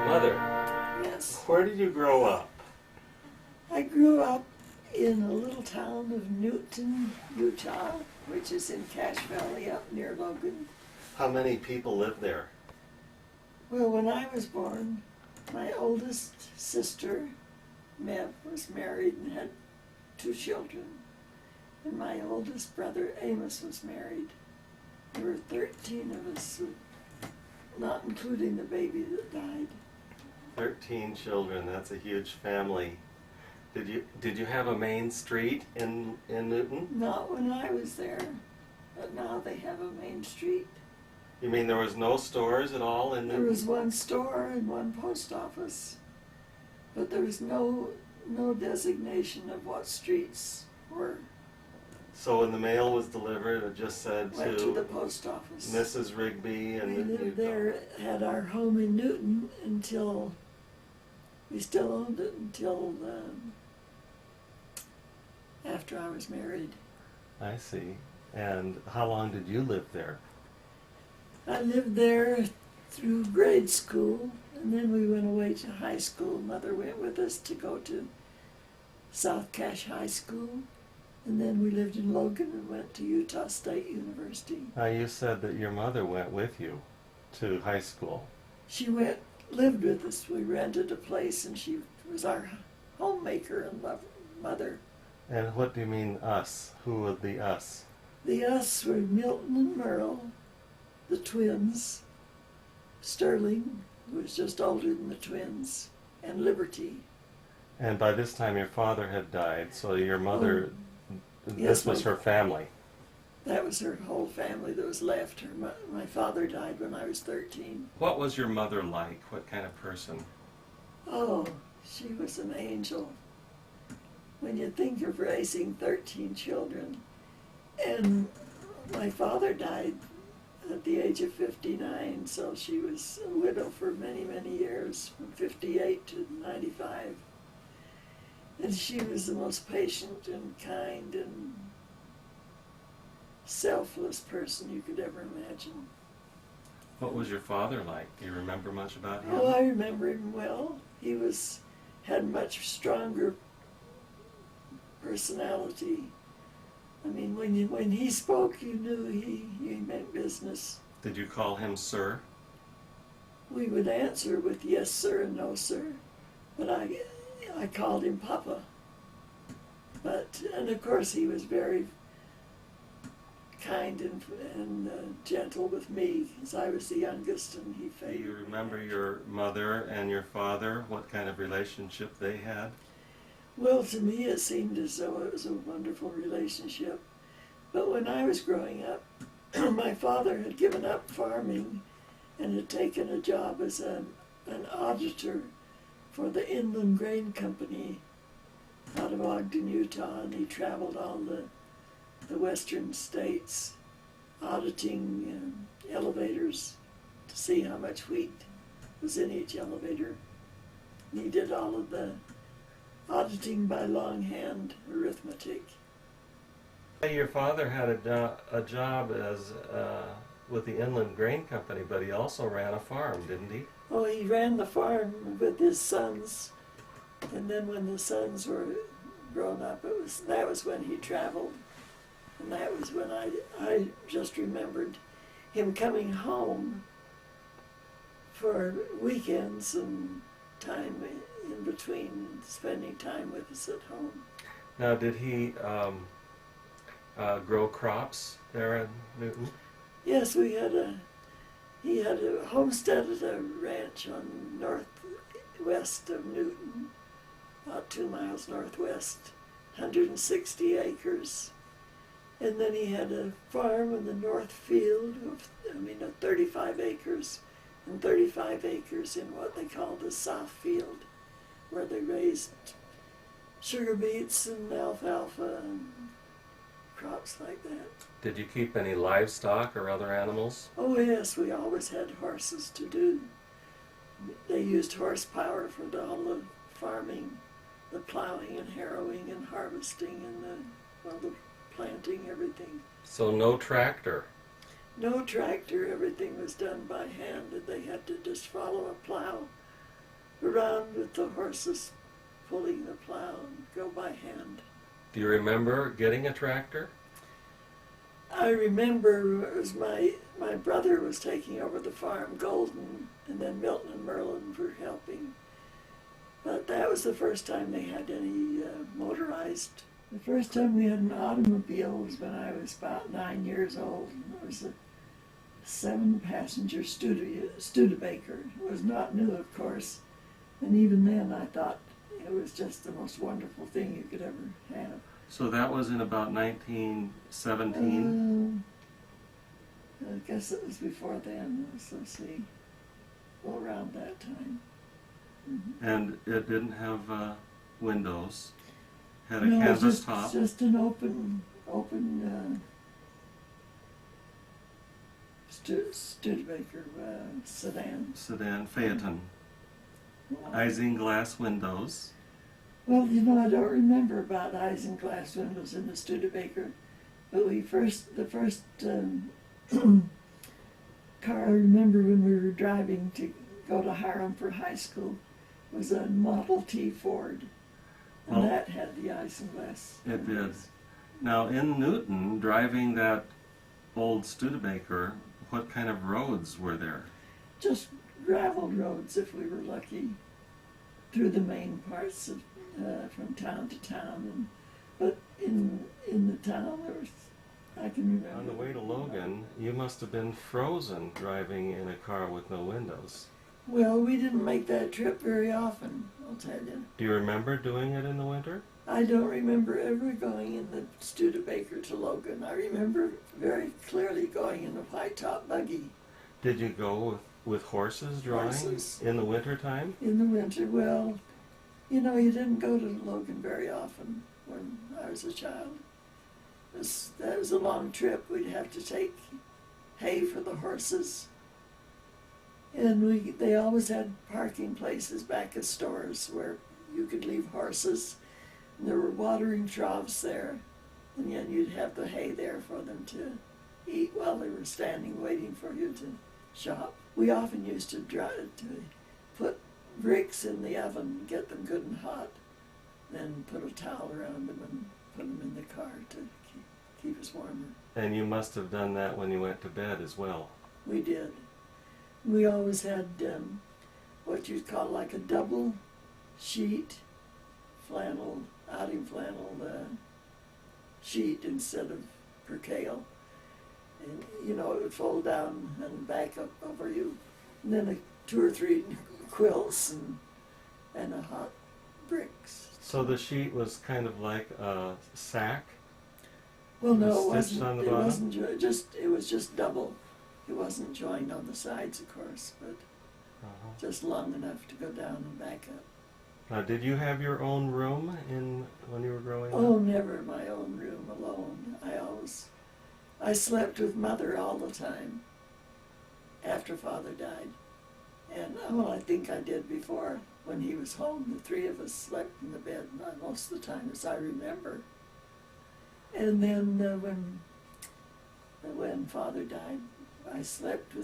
Mother, Yes. where did you grow up? I grew up in a little town of Newton, Utah, which is in Cache Valley up near Logan. How many people live there? Well, when I was born, my oldest sister, Mev, was married and had 2 children. And my oldest brother, Amos, was married. There were 13 of us, not including the baby that died. 13 children, that's a huge family. Did you have a main street in Newton? Not when I was there, but now they have a main street. You mean there was no stores at all in Newton? There was one store and one post office, but there was no designation of what streets were. So when the mail was delivered, it just said Went to the post office. Mrs. Rigby and We lived there, had our home in Newton until, we still owned it until after I was married. I see. And how long did you live there? I lived there through grade school, and then we went away to high school. Mother went with us to go to South Cache High School, and then we lived in Logan and went to Utah State University. Now you said that your mother went with you to high school. She lived with us. We rented a place, and she was our homemaker and mother. And what do you mean us? Who would be us? The us were Milton and Merle, the twins, Sterling, who was just older than the twins, and Liberty. And by this time your father had died, so your mother, yes, this was her family. That was her whole family that was left. My father died when I was 13. What was your mother like? What kind of person? Oh, she was an angel. When you think of raising 13 children, and my father died at the age of 59, so she was a widow for many, many years, from 58 to 95. And she was the most patient and kind and selfless person you could ever imagine. What was your father like? Do you remember much about him? Oh, I remember him well. He had much stronger personality. I mean, when he spoke, you knew he meant business. Did you call him sir? We would answer with yes, sir, and no, sir. But I called him Papa. And of course, he was very kind and gentle with me, as I was the youngest, and he favored me. Do you remember your mother and your father, what kind of relationship they had? Well, to me it seemed as though it was a wonderful relationship. But when I was growing up, my father had given up farming and had taken a job as an auditor for the Inland Grain Company out of Ogden, Utah, and he traveled all the western states auditing elevators to see how much wheat was in each elevator. And he did all of the auditing by longhand arithmetic. Your father had a job as with the Inland Grain Company, but he also ran a farm, didn't he? Oh, he ran the farm with his sons, and then when the sons were grown up, that was when he traveled, and that was when I just remembered him coming home for weekends and time in between, spending time with us at home. Now, did he grow crops there in Newton? Yes, he had a homestead at a ranch on northwest of Newton, about 2 miles northwest, 160 acres. And then he had a farm in the north field of 35 acres, and 35 acres in what they call the south field, where they raised sugar beets and alfalfa and crops like that. Did you keep any livestock or other animals? Oh yes, we always had horses to do. They used horsepower for all the farming, the plowing and harrowing and harvesting and the planting, everything. So no tractor? No tractor, everything was done by hand, and they had to just follow a plow around with the horses pulling the plow and go by hand. Do you remember getting a tractor? I remember it was my brother was taking over the farm, Golden, and then Milton and Merlin were helping. But that was the first time they had any motorized. The first time we had an automobile was when I was about 9 years old. And it was a 7-passenger Studebaker. It was not new, of course. And even then I thought it was just the most wonderful thing you could ever have. So that was in about 1917? I guess it was before then. Let's see. Well, around that time. Mm-hmm. And it didn't have windows? Had a No, canvas top? Just an open Studebaker sedan. Sedan, Phaeton. Isinglass windows. Well, you know, I don't remember about isinglass windows in the Studebaker, but the first car I remember when we were driving to go to Hiram for high school was a Model T Ford, and that had the isinglass. It did. Now, in Newton, driving that old Studebaker, what kind of roads were there? Just gravel roads, if we were lucky, through the main parts of from town to town. But in the town, there was, I can remember. On the way to Logan, you must have been frozen driving in a car with no windows. Well, we didn't make that trip very often, I'll tell you. Do you remember doing it in the winter? I don't remember ever going in the Studebaker to Logan. I remember very clearly going in a high-top buggy. Did you go with horses drawing in the winter time? In the winter, well, you know, you didn't go to Logan very often when I was a child. That was a long trip. We'd have to take hay for the horses. And they always had parking places back at stores where you could leave horses. And there were watering troughs there. And then you'd have the hay there for them to eat while they were standing waiting for you to shop. We often used to put bricks in the oven, get them good and hot, then put a towel around them and put them in the car to keep us warmer. And you must have done that when you went to bed as well. We did. We always had what you'd call like a double sheet outing flannel sheet instead of percale. And, you know, it would fold down and back up over you. And then 2 or 3 quilts and a hot bricks. So the sheet was kind of like a sack? Well, no, it stitched on the wasn't. It bottom? wasn't it was just double. It wasn't joined on the sides, of course, but just long enough to go down and back up. Now, did you have your own room when you were growing up? Oh, never my own room alone. I slept with Mother all the time after Father died. And, well, I think I did before. When he was home, the 3 of us slept in the bed most of the time, as I remember. And then when Father died, I slept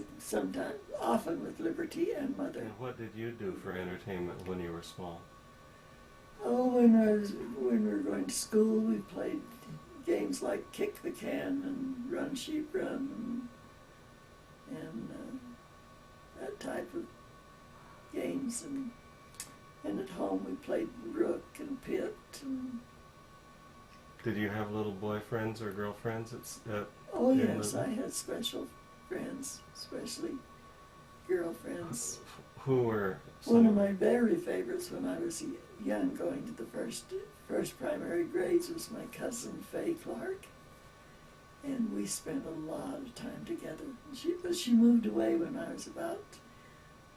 often with Liberty and Mother. And what did you do for entertainment when you were small? Oh, when we were going to school, we played games like Kick the Can and Run Sheep Run and that type of games. And at home we played Rook and Pit. Did you have little boyfriends or girlfriends Oh yes, I had special friends, especially girlfriends. Who were One of my very favorites when I was young, going to the first primary grades, was my cousin Faye Clark, and we spent a lot of time together. She moved away when I was about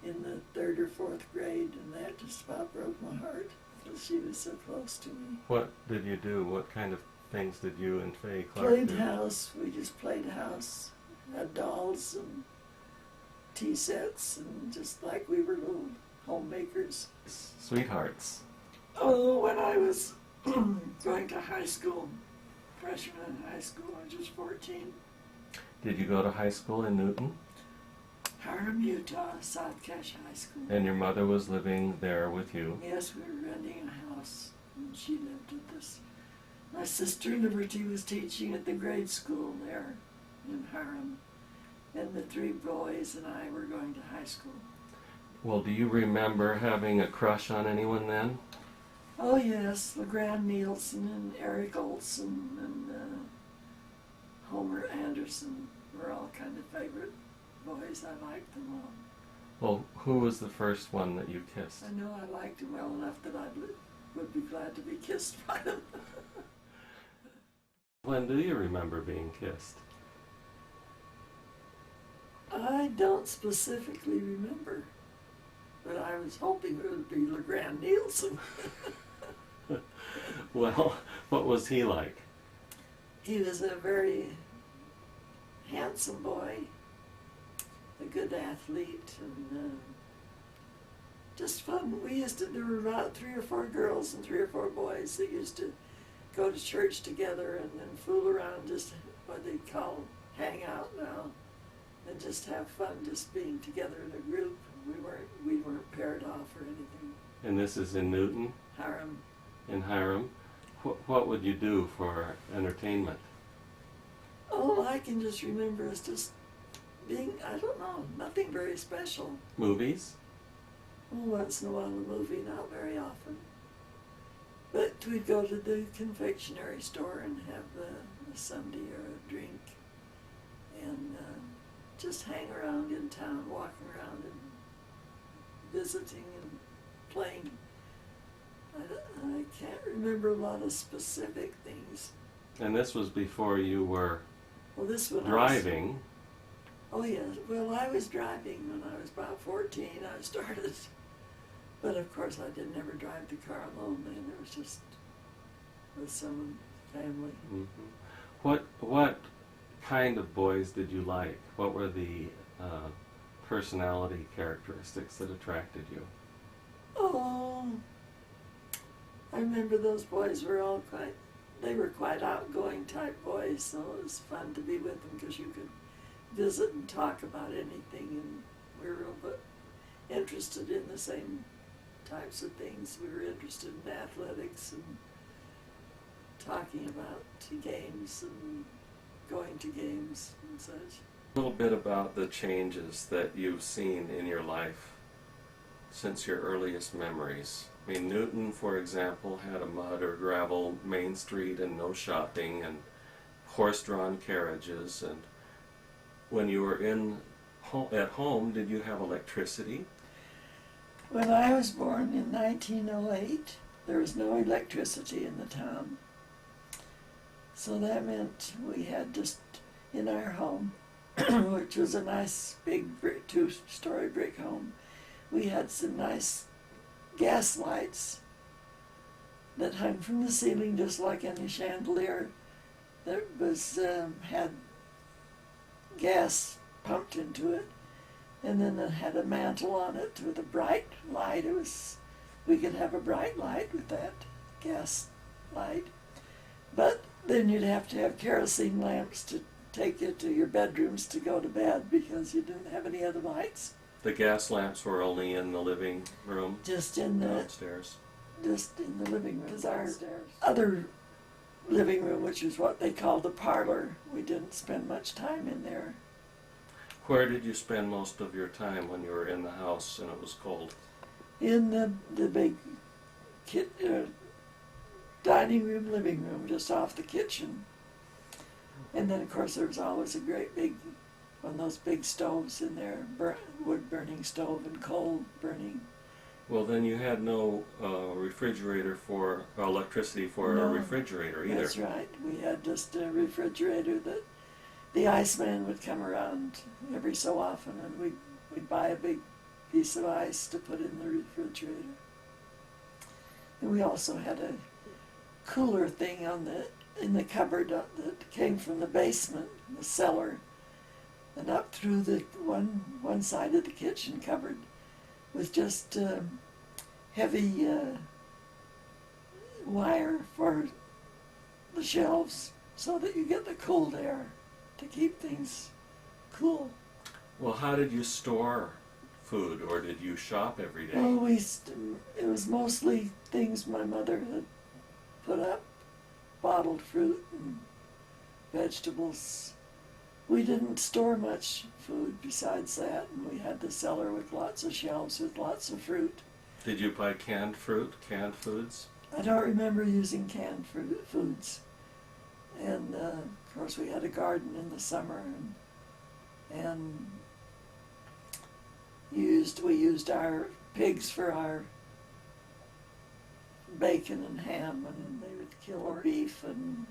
in the 3rd or 4th grade, and that just about broke my heart because she was so close to me. What did you do? What kind of things did you and Faye Clark Played do? house. We just played house. Had dolls and tea sets, and just like we were little homemakers. Sweethearts. Oh, when I was going to high school, freshman in high school, I was just 14. Did you go to high school in Newton? Hiram, Utah, South Cache High School. And your mother was living there with you? Yes, we were renting a house, and she lived with us. My sister Liberty was teaching at the grade school there in Hiram, and the three boys and I were going to high school. Well, do you remember having a crush on anyone then? Oh yes, LeGrand Nielsen and Eric Olson and Homer Anderson were all kind of favorite boys. I liked them all. Well, who was the first one that you kissed? I know I liked them well enough that I would be glad to be kissed by them. When do you remember being kissed? I don't specifically remember, but I was hoping it would be LeGrand Nielsen. Well, what was he like? He was a very handsome boy, a good athlete, and just fun. There were about 3 or 4 girls and 3 or 4 boys that used to go to church together and then fool around, just what they call hang out now, and just have fun, just being together in a group. We weren't paired off or anything. And this is in Newton? Hiram. In Hiram. What would you do for entertainment? All I can just remember is just being, I don't know, nothing very special. Movies? Once in a while a movie, not very often. But we'd go to the confectionery store and have a sundae or a drink, and just hang around in town, walking around and visiting and playing. I can't remember a lot of specific things. And this was before you were driving. driving. Oh yes, well I was driving when I was about 14, I started. But of course I did never drive the car alone then, it was just with some family. Mm-hmm. What kind of boys did you like? What were the personality characteristics that attracted you? Oh, I remember those boys were all they were quite outgoing type boys, so it was fun to be with them because you could visit and talk about anything, and we were real interested in the same types of things. We were interested in athletics and talking about games and going to games and such. A little bit about the changes that you've seen in your life since your earliest memories. I mean, Newton, for example, had a mud or gravel main street and no shopping and horse-drawn carriages. And when you were at home, did you have electricity? When I was born in 1908, there was no electricity in the town. So that meant we had just in our home, which was a nice big 2-story brick home, we had some nice gas lights that hung from the ceiling just like any chandelier that was had gas pumped into it, and then it had a mantle on it with a bright light. We could have a bright light with that gas light, but then you'd have to have kerosene lamps to take you to your bedrooms to go to bed because you didn't have any other lights. The gas lamps were only in the living room? Just in the downstairs? Just in the living room. Because our other living room, which is what they call the parlor, we didn't spend much time in there. Where did you spend most of your time when you were in the house and it was cold? In the big dining room, living room, just off the kitchen. And then, of course, there was always a great big, one of those big stoves in there, wood-burning stove and coal burning. Well, then you had no refrigerator for electricity for a refrigerator either. That's right. We had just a refrigerator that the Iceman would come around every so often, and we'd buy a big piece of ice to put in the refrigerator. And we also had a cooler thing in the cupboard that came from the basement, the cellar, and up through the one side of the kitchen cupboard with just heavy wire for the shelves so that you get the cold air to keep things cool. Well, how did you store food, or did you shop every day? Well, it was mostly things my mother had put up, bottled fruit and vegetables. We didn't store much food besides that, and we had the cellar with lots of shelves with lots of fruit. Did you buy canned fruit, canned foods? I don't remember using canned foods. And of course we had a garden in the summer, and we used our pigs for our bacon and ham, and they would kill our beef and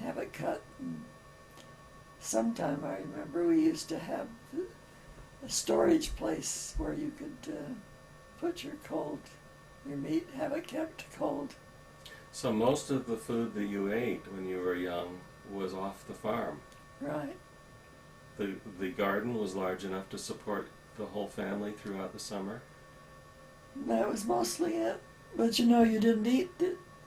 have it cut. And sometime I remember we used to have a storage place where you could put your meat, have it kept cold. So most of the food that you ate when you were young was off the farm. Right. The garden was large enough to support the whole family throughout the summer? That was mostly it. But you know, you didn't eat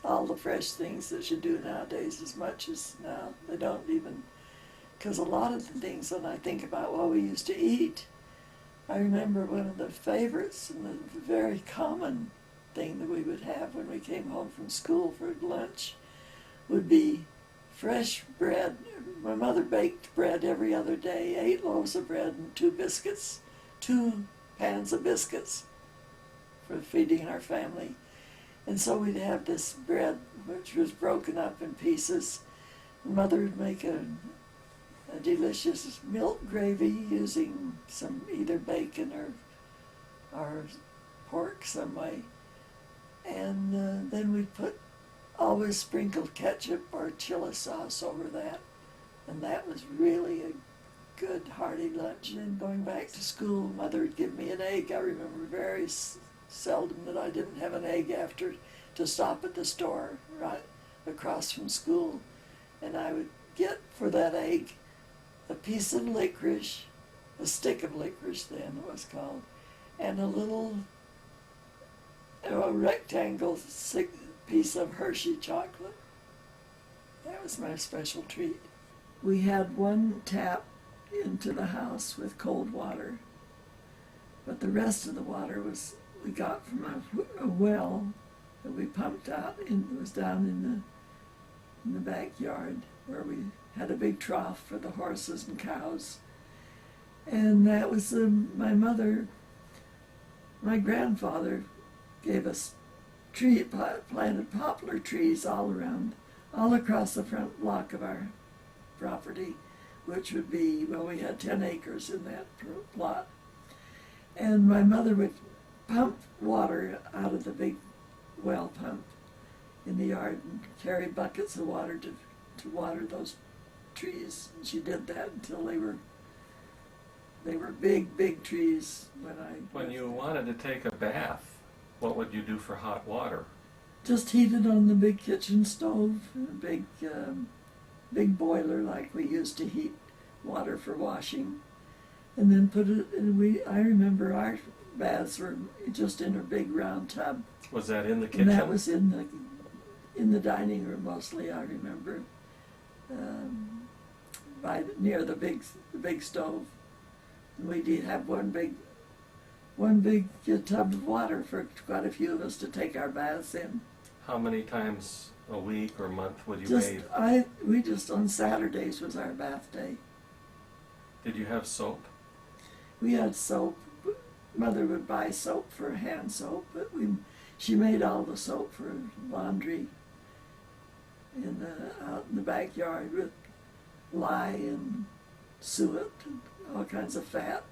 all the fresh things that you do nowadays as much as now. They don't even, because a lot of the things when I think about what we used to eat, I remember one of the favorites and the very common thing that we would have when we came home from school for lunch would be fresh bread. My mother baked bread every other day, 8 loaves of bread and 2 biscuits, 2 pans of biscuits for feeding our family. And so we'd have this bread which was broken up in pieces. Mother would make a delicious milk gravy using some either bacon or pork some way. And then we'd always sprinkled ketchup or chili sauce over that. And that was really a good hearty lunch. And then going back to school, Mother would give me an egg. I remember very seldom that I didn't have an egg after to stop at the store right across from school. And I would get for that egg a piece of licorice, a stick of licorice then it was called, and a little rectangle piece of Hershey chocolate. That was my special treat. We had one tap into the house with cold water, but the rest of the water we got from a well that we pumped out. It was down in the backyard where we had a big trough for the horses and cows. And that was my grandfather gave us planted poplar trees all across the front block of our property, which would be, well, we had 10 acres in that plot. And my mother would pump water out of the big well pump in the yard and carry buckets of water to water those trees. And she did that until they were big trees When you wanted to take a bath, what would you do for hot water? Just heat it on the big kitchen stove, a big boiler like we used to heat water for washing, and then put it in. I remember our baths were just in a big round tub. Was that in the kitchen? And that was in the dining room mostly. I remember, near the big stove. And we'd have one big tub of water for quite a few of us to take our baths in. How many times a week or month would you bathe? We just on Saturdays was our bath day. Did you have soap? We had soap. Mother would buy soap for hand soap, but she made all the soap for laundry out in the backyard with lye and suet and all kinds of fat.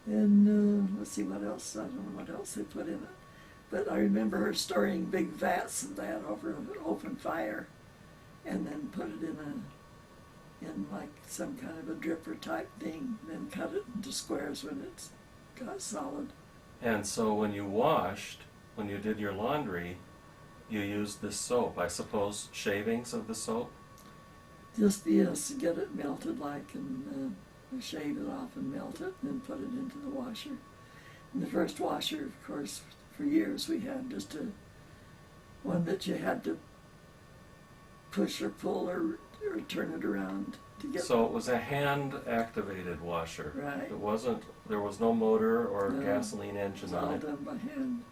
And let's see what else. I don't know what else they put in it. But I remember her storing big vats of that over an open fire, and then put it in like some kind of a dripper type thing, then cut it into squares when it got solid. And so when you did your laundry, you used this soap, I suppose, shavings of the soap? Just, yes, get it melted and shave it off and melt it, and then put it into the washer. And the first washer, of course, for years we had just one that you had to push or pull or or turn it around to get. So it was a hand-activated washer. Right. It wasn't. There was no motor or No, gasoline engine it's on all it. done by hand.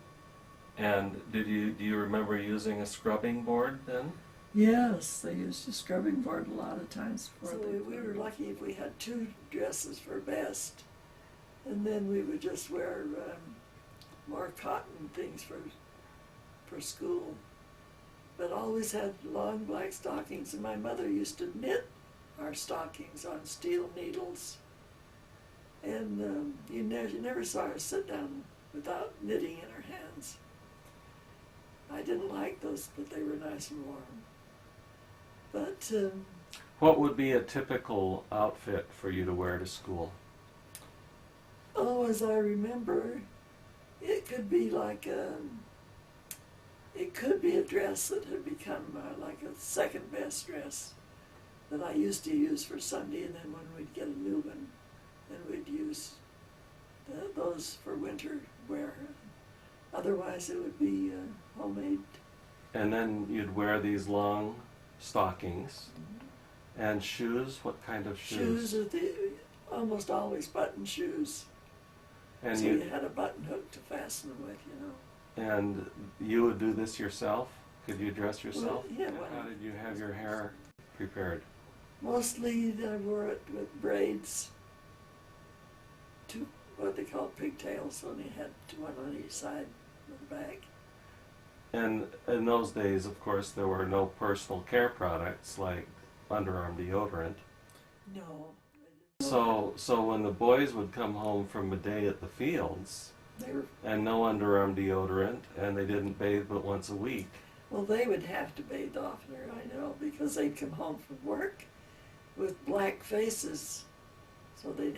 And do you remember using a scrubbing board then? Yes, they used a scrubbing board a lot of times. So we were lucky if we had 2 dresses for best, and then we would just wear more cotton things for school. But always had long black stockings, and my mother used to knit our stockings on steel needles. And you never saw her sit down without knitting in her hands. I didn't like those, but they were nice and warm. But What would be a typical outfit for you to wear to school? oh, as I remember, it could be like it could be a dress that had become like a second best dress that I used to use for Sunday, and then when we'd get a new one, then we'd use those for winter wear. Otherwise, it would be homemade. And then you'd wear these long stockings and shoes. What kind of shoes? Shoes are almost always button shoes. And So you had a button hook to fasten them with, you know. And you would do this yourself? Could you dress yourself? Well, yeah, And well, how did you have your hair prepared? mostly I wore it with braids, what they call pigtails, only had 1 on each side of the back. And in those days, of course, there were no personal care products like underarm deodorant. No. So when the boys would come home from a day at the fields They were, and no underarm deodorant and they didn't bathe but once a week, well, they would have to bathe oftener, I know, because they'd come home from work with black faces. So they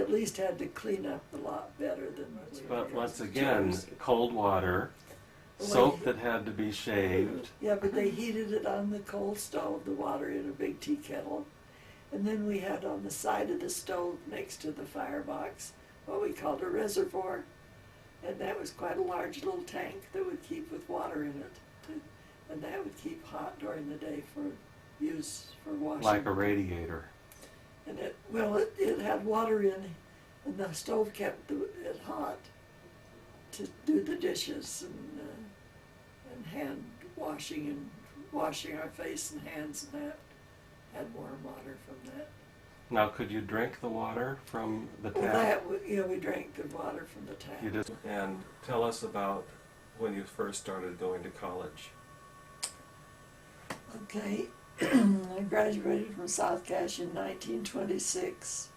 at least had to clean up a lot better than what we but were once as again, children. cold water, Well, soap that had to be shaved. Yeah, but they heated it on the coal stove, the water in a big tea kettle. And then we had on the side of the stove next to the firebox what we called a reservoir. And that was quite a large little tank that would keep with water in it. And that would keep hot during the day for use for washing. Like a radiator. And it had water in, and the stove kept it hot to do the dishes and hand washing and washing our face and hands, and that had warm water from that. Now, could you drink the water from the Well, tap? we drank the water from the tap. You just and tell us about when you first started going to college. Okay, I graduated from South Cache in 1926,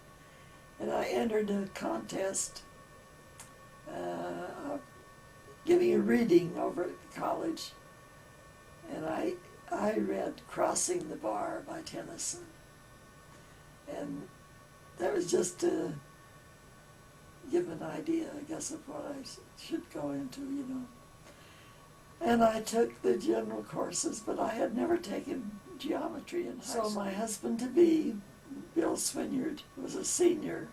and I entered a contest giving a reading over at the college, and I read Crossing the Bar by Tennyson, and that was just to give an idea, I guess, of what I should go into, you know. And I took the general courses, but I had never taken geometry in high school. So my husband-to-be, Bill Swinyard, was a senior,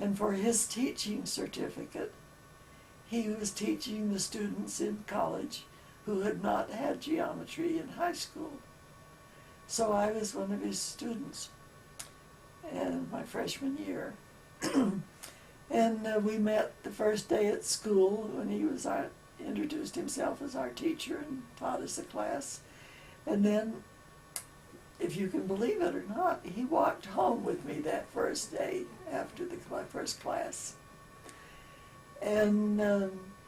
and for his teaching certificate, he was teaching the students in college who had not had geometry in high school. So I was one of his students, and my freshman year. And we met the first day at school when he was introduced himself as our teacher and taught us a class. And then, if you can believe it or not, he walked home with me that first day after my first class. And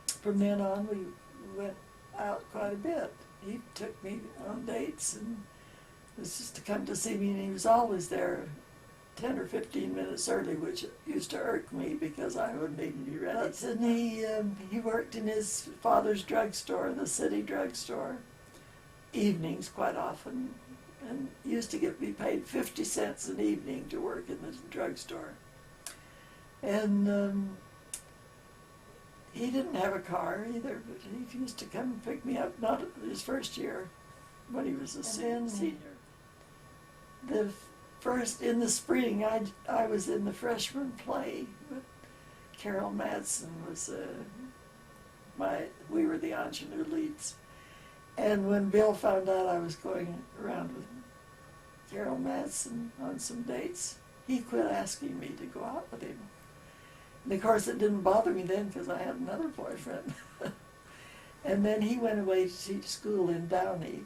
from then on, we went out quite a bit. He took me on dates, and it was just to come to see me, and he was always there 10 or 15 minutes early, which used to irk me because I wouldn't even be ready. And he worked in his father's drugstore, the city drugstore, evenings quite often, and used to be paid 50 cents an evening to work in the drugstore. And he didn't have a car either, but he used to come and pick me up, not his first year, when he was a senior. In the spring, I was in the freshman play, but Carol Madsen was we were the ingenue leads. And when Bill found out I was going around with Carol Madsen on some dates. He quit asking me to go out with him. And of course it didn't bother me then because I had another boyfriend. And then he went away to teach school in Downey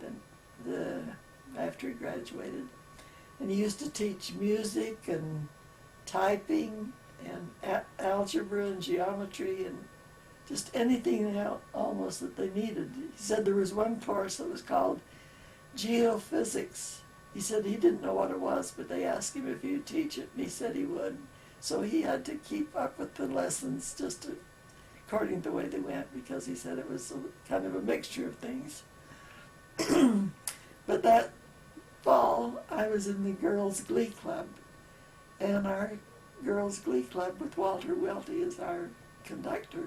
after he graduated. And he used to teach music and typing and algebra and geometry and just anything almost that they needed. He said there was one course that was called geophysics. He said he didn't know what it was, but they asked him if he'd teach it, and he said he would. So he had to keep up with the lessons just according to the way they went, because he said it was kind of a mixture of things. But that fall, I was in the Girls' Glee Club, and our Girls' Glee Club, with Walter Welty as our conductor,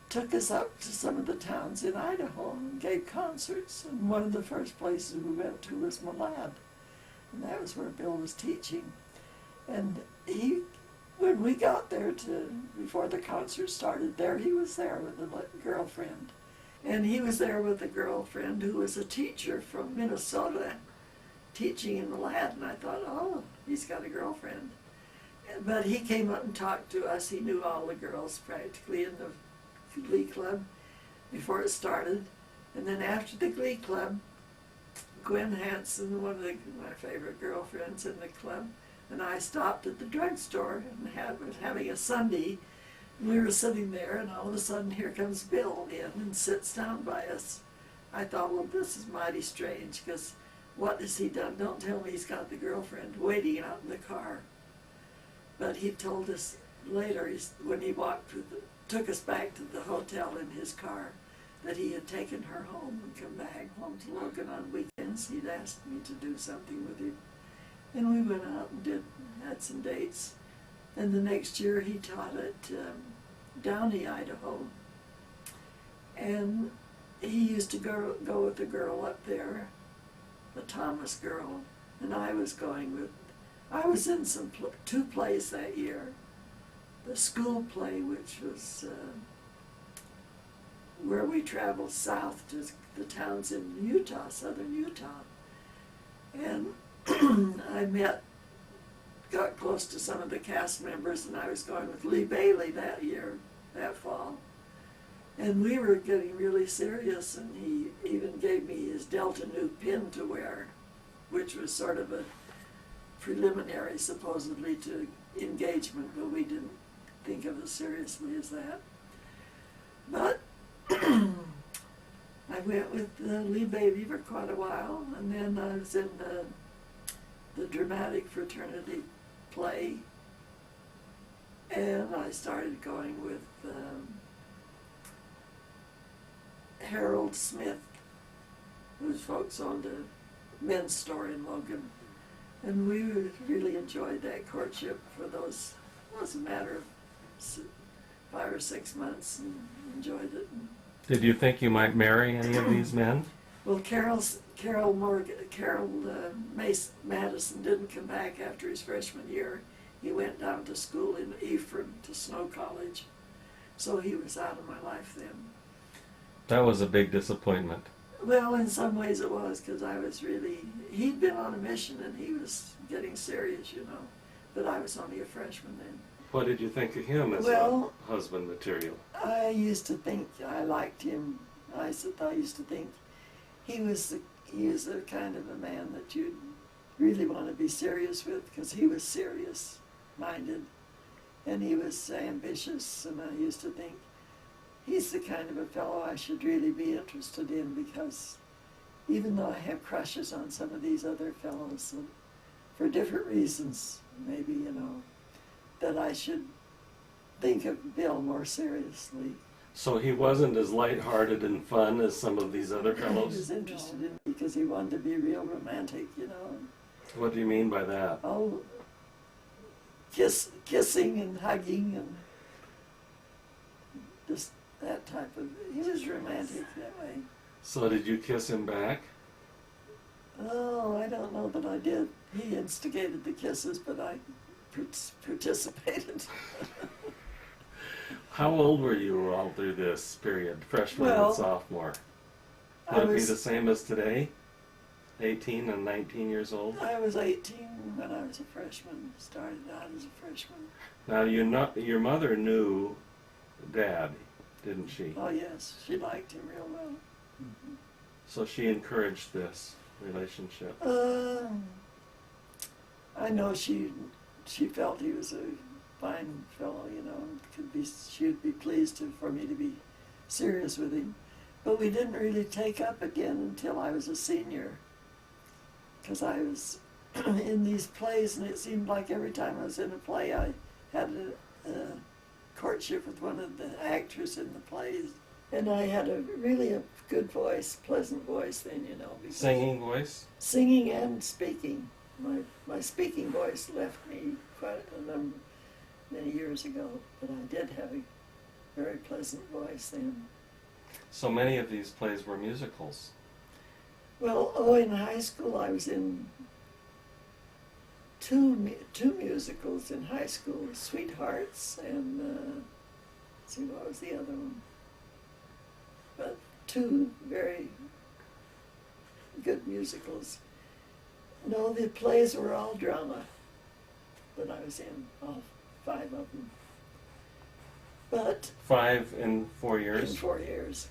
took us up to some of the towns in Idaho and gave concerts. And one of the first places we went to was Malad, and that was where Bill was teaching. And when we got there before the concert started, he was there with a girlfriend. And he was there with a girlfriend who was a teacher from Minnesota, teaching in Malad, and I thought, oh, he's got a girlfriend. But he came up and talked to us. He knew all the girls practically in the Glee Club before it started. And then after the Glee Club, Gwen Hansen, one of my favorite girlfriends in the club, and I stopped at the drugstore and was having a sundae. We were sitting there, and all of a sudden here comes Bill in and sits down by us. I thought, well, this is mighty strange, because what has he done? Don't tell me he's got the girlfriend waiting out in the car. But he told us later, when he took us back to the hotel in his car, that he had taken her home and come back home to Logan on weekends. He'd asked me to do something with him. And we went out and had some dates. And the next year he taught at Downey, Idaho. And he used to go with a girl up there, the Thomas girl, and I was in two plays that year. The school play, which was where we traveled south to the towns in Utah, southern Utah. And I got close to some of the cast members, and I was going with Lee Bailey that fall. And we were getting really serious, and he even gave me his Delta Nu pin to wear, which was sort of a preliminary, supposedly, to engagement, but we didn't think of it seriously as that. But I went with Lee Bailey for quite a while, and then I was in the dramatic fraternity play, and I started going with Harold Smith, whose folks owned a men's store in Logan, and we really enjoyed that courtship for those. It was a matter of 5 or 6 months, and enjoyed it. Did you think you might marry any of these men? Well, Carol Madison didn't come back after his freshman year. He went down to school in Ephraim to Snow College, so he was out of my life then. That was a big disappointment. Well, in some ways it was, because he'd been on a mission and he was getting serious, but I was only a freshman then. What did you think of him as a husband material? I used to think I liked him. I used to think he was the kind of a man that you'd really want to be serious with, because he was serious-minded and he was ambitious, and I used to think he's the kind of a fellow I should really be interested in, because even though I have crushes on some of these other fellows, for different reasons, maybe, that I should think of Bill more seriously. So he wasn't as lighthearted and fun as some of these other fellows? He was interested in me because he wanted to be real romantic, What do you mean by that? Oh, kissing and hugging and just that type of, he was romantic that way. So did you kiss him back? Oh, I don't know that I did. He instigated the kisses, but I participated. How old were you all through this period, freshman and sophomore? Would it be the same as today? 18 and 19 years old? I was 18 when I was a freshman, started out as a freshman. Now, your mother knew Dad, didn't she? Oh yes, she liked him real well. So she encouraged this relationship. I know she felt he was a fine fellow, you know, she'd be pleased for me to be serious with him. But we didn't really take up again until I was a senior, because I was in these plays, and it seemed like every time I was in a play I had a courtship with one of the actors in the plays. And I had really a good voice, pleasant voice then, you know. Singing voice? Singing and speaking. My speaking voice left me quite many years ago, but I did have a very pleasant voice then. So many of these plays were musicals. Well, in high school I was in two musicals in high school, Sweethearts and, let's see, what was the other one? But two very good musicals. No, the plays were all drama that I was in, all 5 of them. But 5 in 4 years? in 4 years.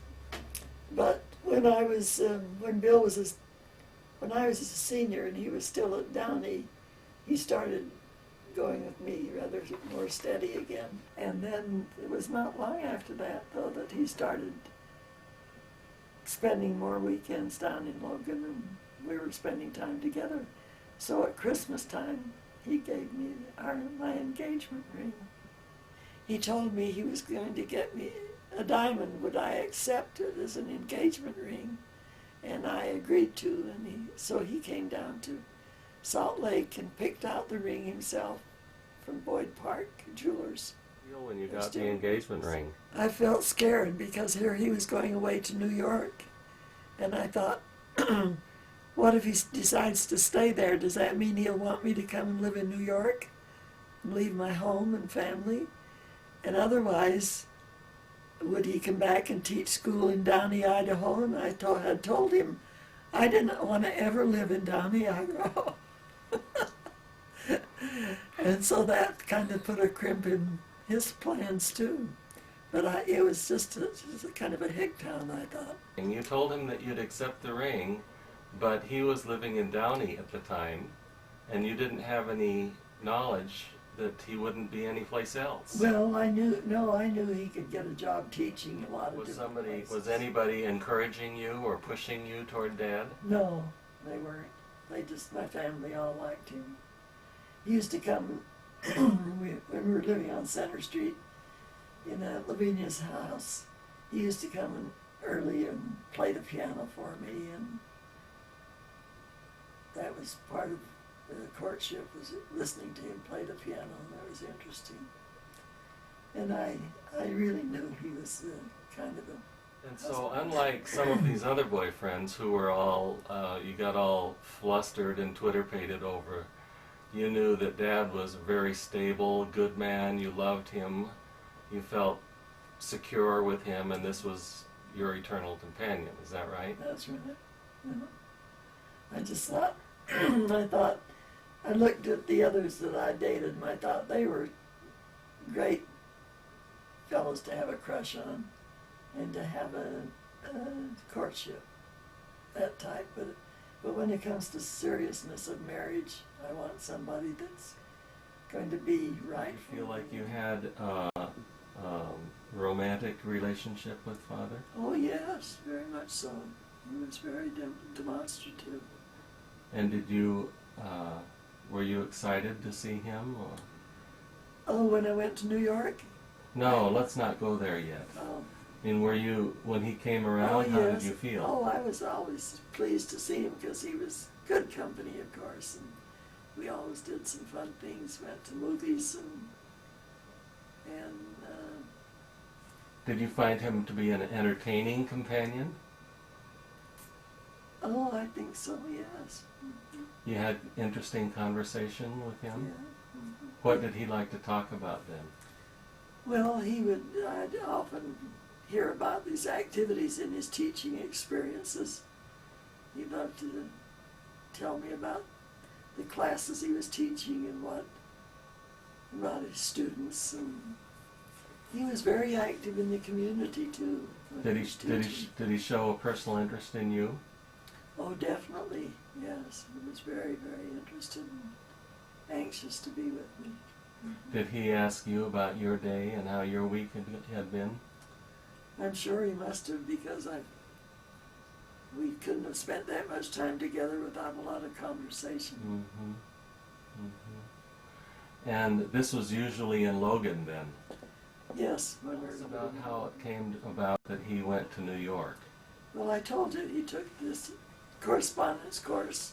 But when I was, when Bill was, when I was a senior and he was still at Downey, he started going with me rather more steady again. And then it was not long after that, though, that he started spending more weekends down in Logan, and we were spending time together. So at Christmas time, he gave me my engagement ring. He told me he was going to get me a diamond. Would I accept it as an engagement ring? And I agreed to, and so he came down to Salt Lake and picked out the ring himself from Boyd Park Jewelers. When you got the engagement ring? I felt scared because here he was going away to New York, and I thought, what if he decides to stay there? Does that mean he'll want me to come and live in New York and leave my home and family? And otherwise, would he come back and teach school in Downey, Idaho? And I had told him I didn't want to ever live in Downey, Idaho. And so that kind of put a crimp in his plans too. But it was just a kind of a hick town, I thought. And you told him that you'd accept the ring, but he was living in Downey at the time, and you didn't have any knowledge that he wouldn't be anyplace else. Well, I knew he could get a job teaching a lot of different places. Was anybody encouraging you or pushing you toward Dad? No, they weren't. My family all liked him. He used to come, when we were living on Center Street in Lavinia's house, he used to come early and play the piano for me, and that was part of the courtship, was listening to him play the piano, and that was interesting. And I really knew he was kind of a... And so unlike some of these other boyfriends who were all, you got all flustered and Twitter-pated over, you knew that Dad was a very stable, good man, you loved him, you felt secure with him, and this was your eternal companion, is that right? That's right. Yeah. I just thought, I looked at the others that I dated, and I thought they were great fellows to have a crush on and to have a courtship, that type. But when it comes to seriousness of marriage, I want somebody that's going to be right. Do you feel like you had a romantic relationship with Father? Oh yes, very much so. He was very demonstrative. And did you, were you excited to see him? Or? Oh, when I went to New York? No, let's not go there yet. Oh. I mean, were you, when he came around, how did you feel? Oh, I was always pleased to see him because he was good company, of course, and we always did some fun things, went to movies, and did you find him to be an entertaining companion? Oh, I think so, yes. Mm-hmm. You had interesting conversation with him? Yeah. Mm-hmm. What did he like to talk about then? Well, I'd often hear about these activities in his teaching experiences. He loved to tell me about the classes he was teaching and what about his students. And he was very active in the community too. Did he show a personal interest in you? Oh, definitely, yes. He was very, very interested and anxious to be with me. Did he ask you about your day and how your week had been? I'm sure he must have, because we couldn't have spent that much time together without a lot of conversation. Mm-hmm. Mm-hmm. And this was usually in Logan then? Yes. Tell us about how it came about that he went to New York. Well, I told you he took this correspondence course,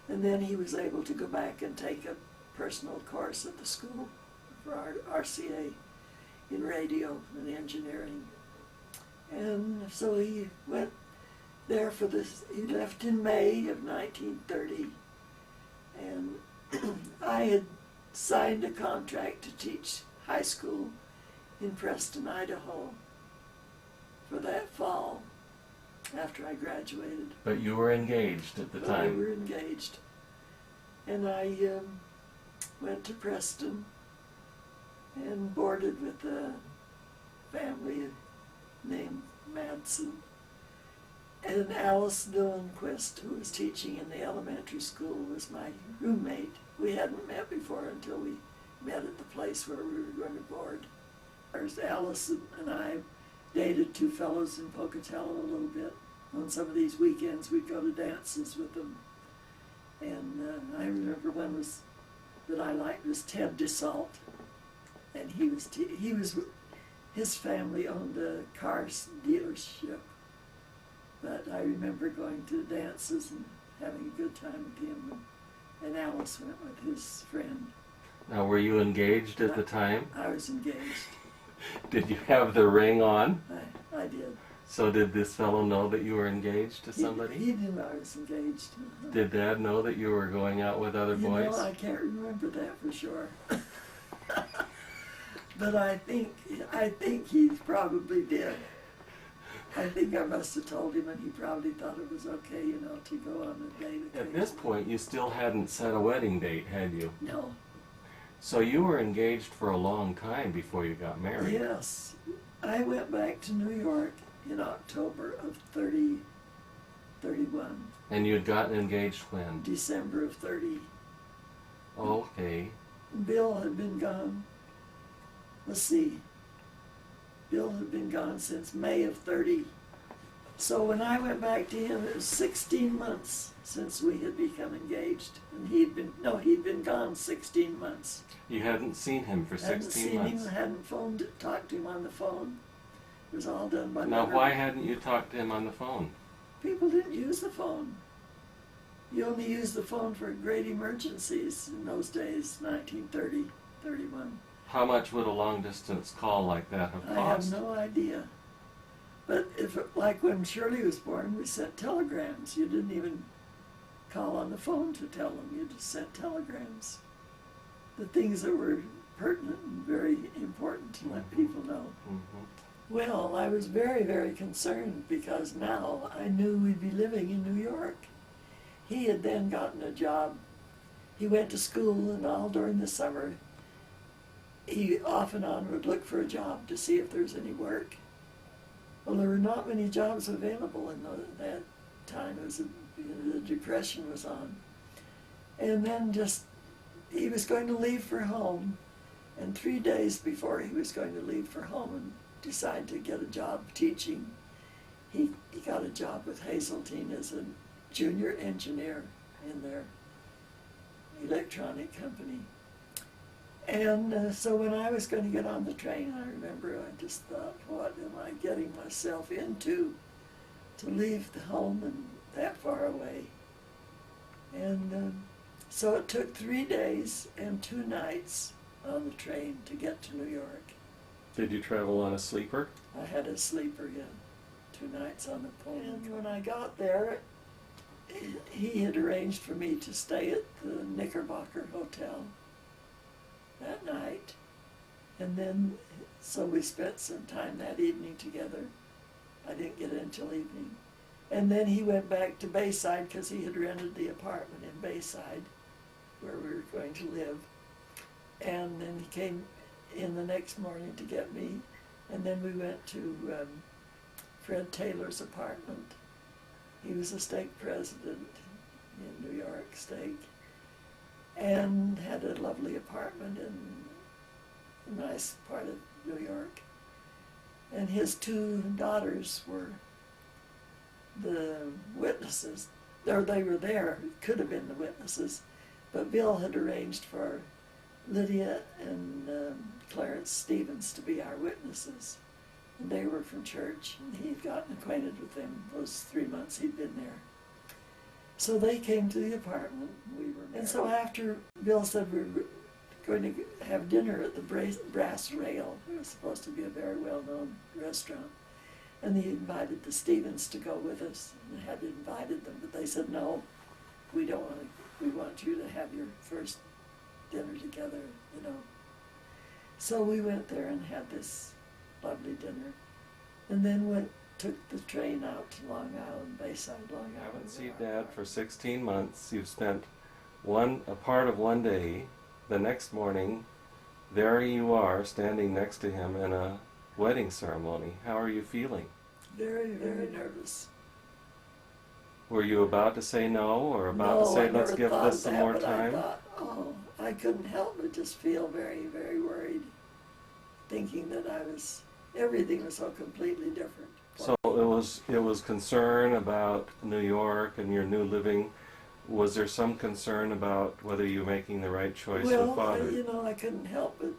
and then he was able to go back and take a personal course at the school for our RCA in radio and engineering. And so he went there for this. He left in May of 1930, and I had signed a contract to teach high school in Preston, Idaho for that fall after I graduated. But you were engaged at the time. We were engaged. And I went to Preston and boarded with a family named Madsen. And Alice Dillonquist, who was teaching in the elementary school, was my roommate. We hadn't met before until we met at the place where we were going to board. There's Alice and I dated two fellows in Pocatello a little bit. On some of these weekends, we'd go to dances with them. And I remember one that I liked was Ted DeSalt, and his family owned a car dealership. But I remember going to dances and having a good time with him, and Alice went with his friend. Now, were you engaged at the time? I was engaged. Did you have the ring on? I did. So did this fellow know that you were engaged to somebody? He knew I was engaged. Did Dad know that you were going out with other boys? I can't remember that for sure. But I think he probably did. I think I must have told him, and he probably thought it was okay, to go on a date. At this point, you still hadn't set a wedding date, had you? No. So you were engaged for a long time before you got married. Yes. I went back to New York in October of 31. And you had gotten engaged when? December of 30. Okay. Bill had been gone. Let's see. Bill had been gone since May of 30. So when I went back to him, it was 16 months since we had become engaged. And he'd been gone 16 months. You hadn't seen him for 16 months? Hadn't seen him, hadn't talked to him on the phone. It was all done by Now, why hadn't you talked to him on the phone? People didn't use the phone. You only used the phone for great emergencies in those days, 1930, 31. How much would a long-distance call like that have cost? I have no idea. But like when Shirley was born, we sent telegrams. You didn't even call on the phone to tell them. You just sent telegrams. The things that were pertinent and very important to let people know. Mm-hmm. Well, I was very, very concerned because now I knew we'd be living in New York. He had then gotten a job. He went to school, and all during the summer, he off and on would look for a job to see if there's any work. Well, there were not many jobs available in that time. The Depression was on. And then he was going to leave for home, and 3 days before he was going to leave for home and decide to get a job teaching, he got a job with Hazeltine as a junior engineer in their electronic company. And so when I was going to get on the train, I remember I just thought, what am I getting myself into to leave the home and that far away? And so it took 3 days and 2 nights on the train to get to New York. Did you travel on a sleeper? I had a sleeper, yeah. 2 nights on the plane. And when I got there, he had arranged for me to stay at the Knickerbocker Hotel that night. And then, so we spent some time that evening together. I didn't get in until evening. And then he went back to Bayside because he had rented the apartment in Bayside where we were going to live. And then he came in the next morning to get me. And then we went to Fred Taylor's apartment. He was a stake president in New York Stake and had a lovely apartment in a nice part of New York. And his two daughters were the witnesses. Or they were there, could have been the witnesses, but Bill had arranged for Lydia and Clarence Stevens to be our witnesses. And they were from church, and he'd gotten acquainted with them those 3 months he'd been there. So they came to the apartment. And so after Bill said we were going to have dinner at the Brass Rail, it was supposed to be a very well-known restaurant, and he invited the Stevens to go with us, and had invited them, but they said, no, we don't want to, we want you to have your first dinner together, you know. So we went there and had this lovely dinner, and then took the train out to Long Island, Bayside, Long Island. I haven't seen Dad for 16 months. You've spent a part of one day. The next morning, there you are, standing next to him in a wedding ceremony. How are you feeling? Very, very nervous. Were you about to say no, or about to say, let's give this some more time? I thought, I couldn't help but just feel very, very worried, thinking that everything was so completely different. So it was concern about New York and your new living. Was there some concern about whether you were making the right choice with Father? Well, I couldn't help but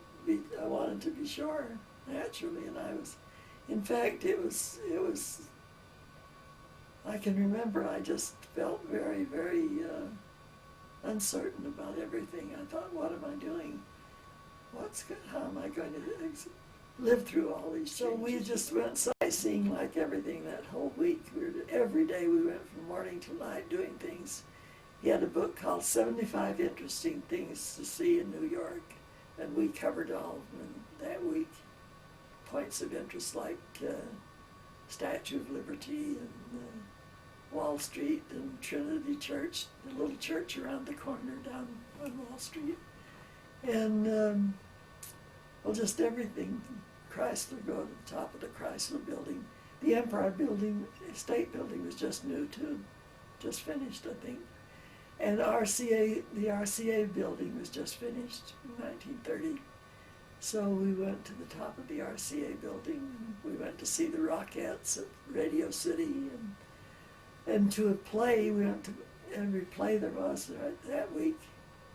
I wanted to be sure, naturally, and I was. In fact, it was. I can remember I just felt very, very uncertain about everything. I thought, what am I doing? How am I going to live through all these changes? So we just went sightseeing like everything that whole week. Every day we went from morning till night doing things. He had a book called 75 Interesting Things to See in New York, and we covered all of them in that week. Points of interest like Statue of Liberty and Wall Street and Trinity Church, the little church around the corner down on Wall Street. And, just everything. Chrysler, go to the top of the Chrysler building. The Empire Building, State Building was just new too, just finished, I think. And the RCA building was just finished in 1930. So we went to the top of the RCA building, and we went to see the Rockettes at Radio City, and to a play. We went to every play there was that week,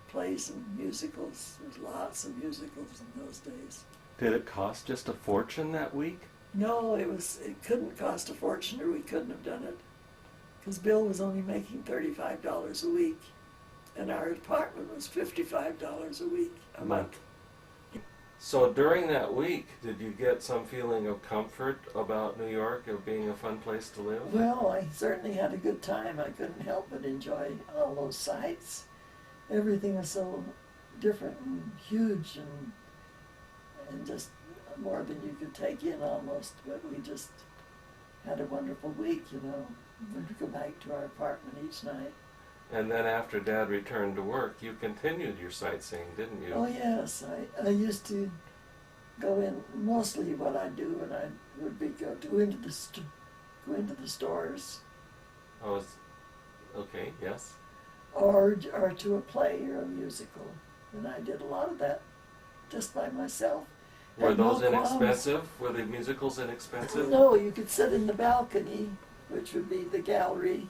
plays and musicals. There's lots of musicals in those days. Did it cost just a fortune that week? No, it couldn't cost a fortune, or we couldn't have done it. Because Bill was only making $35 a week, and our apartment was $55 a week, a month. So during that week, did you get some feeling of comfort about New York, of being a fun place to live? Well, I certainly had a good time. I couldn't help but enjoy all those sights. Everything was so different and huge and just more than you could take in almost, but we just had a wonderful week, you know. We'd go back to our apartment each night. And then after Dad returned to work, you continued your sightseeing, didn't you? Oh yes, I used to go in. Mostly what I do, and I would be go into the stores. Oh, okay, yes. Or to a play or a musical, and I did a lot of that just by myself. Were those inexpensive? Were the musicals inexpensive? No, you could sit in the balcony, which would be the gallery,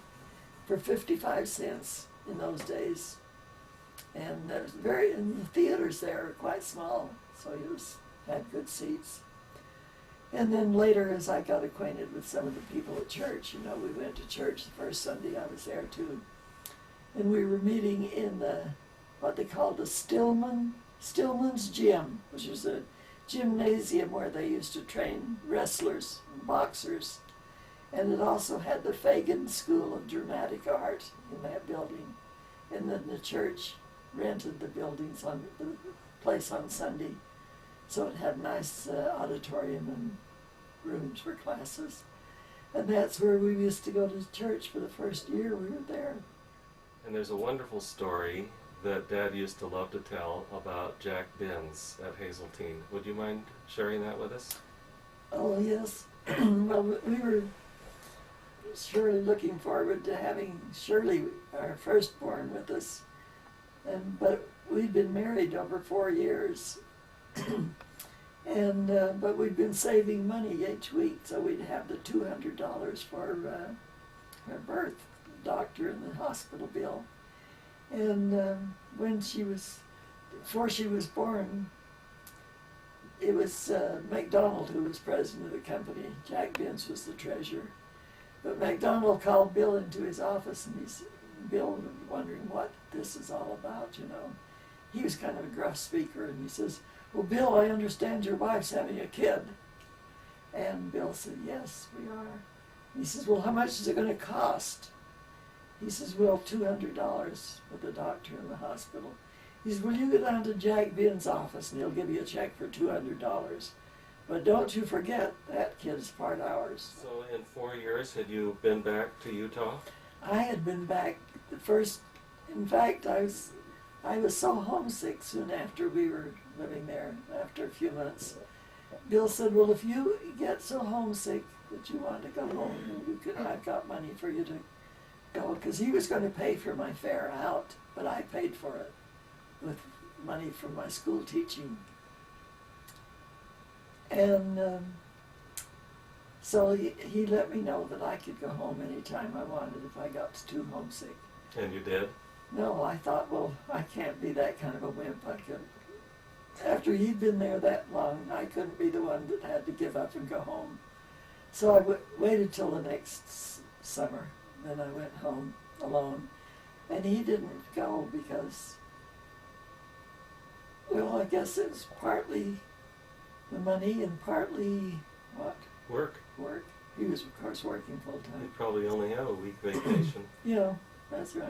for 55 cents in those days. And and the theaters there are quite small, so you had good seats. And then later, as I got acquainted with some of the people at church, you know, we went to church the first Sunday I was there too. And we were meeting in what they called the Stillman's Gym, which was a gymnasium where they used to train wrestlers and boxers. And it also had the Fagan School of Dramatic Art in that building. And then the church rented the buildings on the place on Sunday. So it had nice auditorium and rooms for classes. And that's where we used to go to church for the first year we were there. And there's a wonderful story that Dad used to love to tell about Jack Binns at Hazeltine. Would you mind sharing that with us? Oh, yes. Well, we were surely looking forward to having Shirley, our firstborn, with us. But we'd been married over 4 years. But we'd been saving money each week, so we'd have the $200 for her birth, doctor, and the hospital bill. And before she was born, it was MacDonald who was president of the company. Jack Binns was the treasurer. But MacDonald called Bill into his office, and Bill was wondering what this is all about, you know. He was kind of a gruff speaker, and he says, "Well, Bill, I understand your wife's having a kid." And Bill said, "Yes, we are." And he says, "Well, how much is it going to cost?" He says, "Well, $200 for the doctor in the hospital." He says, "Well, you go down to Jack Binns' office and he'll give you a check for $200. But don't you forget, that kid's part ours." So in 4 years, had you been back to Utah? I had been back the first, in fact, I was so homesick soon after we were living there, after a few months. Bill said, "Well, if you get so homesick that you want to go home, I've got money for you to go," because he was going to pay for my fare out, but I paid for it with money from my school teaching. And so he let me know that I could go home anytime I wanted if I got too homesick. And you did? No, I thought, well, I can't be that kind of a wimp. After he'd been there that long, I couldn't be the one that had to give up and go home. So I waited till the next summer. Then I went home alone. And he didn't go because, well, I guess it was partly the money and partly what? Work. Work. He was, of course, working full You time. probably only have a week vacation. You know, that's right.